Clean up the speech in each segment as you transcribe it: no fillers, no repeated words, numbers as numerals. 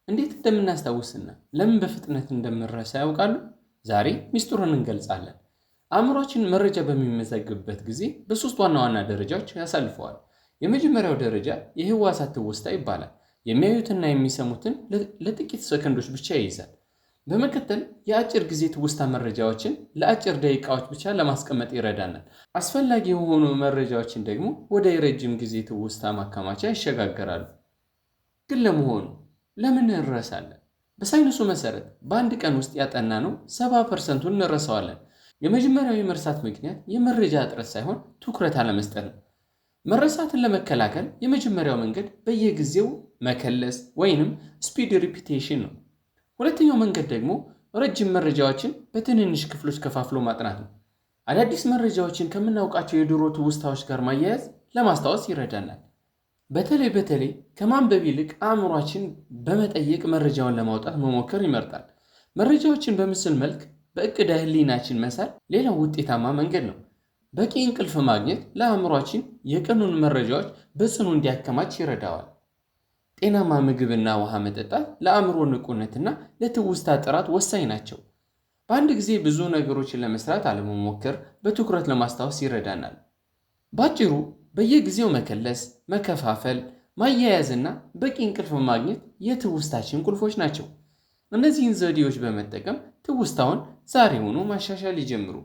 እንዴት እንደምናስታውስና ለምን በፍጥነት እንደምንረሳ ያውቃሉ? ዛሬ ሚስጥሩን እንገልጻለን። አእምሯችን መረጃ በሚመዘግብበት ጊዜ በሶስት ዋና ዋና ደረጃዎች ያሳልፈዋል። የመጀመሪያው ደረጃ የህዋሳት ትውስታ ይባላል። የሚያዩትና የሚሰሙትን ለጥቂት ሰከንዶች ብቻ ይይዛል። በመቀጠል የአጭር ጊዜ ትውስታ መረጃዎችን ለአጭር ደቂቃዎች ብቻ ለማስቀመጥ ይረዳናል። አስፈላጊ የሆኑ መረጃዎችን ደግሞ ወደ የረጅም ጊዜ ትውስታ ማከማቻ ይሸጋገራሉ። ግን ለመሆኑ ለምን እንረሳለን? በሳይንሱ መሰረት በአንድ ቀን ውስጥ ያጠናነው 70%ን እንረሳዋለን። የመጀመሪያው የመርሳት ምክንያት የመረጃ እጥረት ሳይሆን ትኩረት አለመስጠት ነው። መረሳትን ለመከላከል የመጀመሪያው መንገድ በየጊዜው መከለስ ወይንም ስፒድ ሪፒቴሽን ነው። ሁለተኛው መንገድ ደግሞ ረጅም መረጃዎችን በትንንሽ ክፍሎች ከፋፍሎ ማጥናት ነው። አዳዲስ መረጃዎችን ከምናውቃቸው የድሮ ትውስታዎች ጋር ማያያዝ ለማስታወስ ይረዳናል። በተለይ ከማንበብ ይልቅ አእምሯችን በመጠየቅ መረጃውን ለማውጣት መሞከር ይመርጣል። መረጃዎችን በምስል መልክ በእቅደ ህሊናችን መሳል ሌላው ውጤታማ መንገድ ነው። በቂ እንቅልፍ ማግኘት ለአእምሯችን የቀኑን መረጃዎች በጽኑ እንዲያከማች ይረዳዋል። ጤናማ ምግብና ውሃ መጠጣት ለአእምሮ ንቁነትና ለትውስታ ጥራት ወሳኝ ናቸው። በአንድ ጊዜ ብዙ ነገሮችን ለመስራት አለመሞከር በትኩረት ለማስታወስ ይረዳናል። ባጭሩ በየጊዜው መከለስ፣ መከፋፈል፣ ማያያዝና በቂ እንቅልፍ ማግኘት የትውስታችን ቁልፎች ናቸው። እነዚህን ዘዴዎች በመጠቀም ትውስታውን ዛሬውኑ ማሻሻል ይጀምሩ።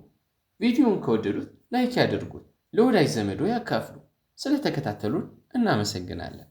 ቪዲዮውን ከወደዱት ላይክ ያድርጉት፣ ለወዳጅ ዘመዶ ያካፍሉ። ስለተከታተሉን እናመሰግናለን።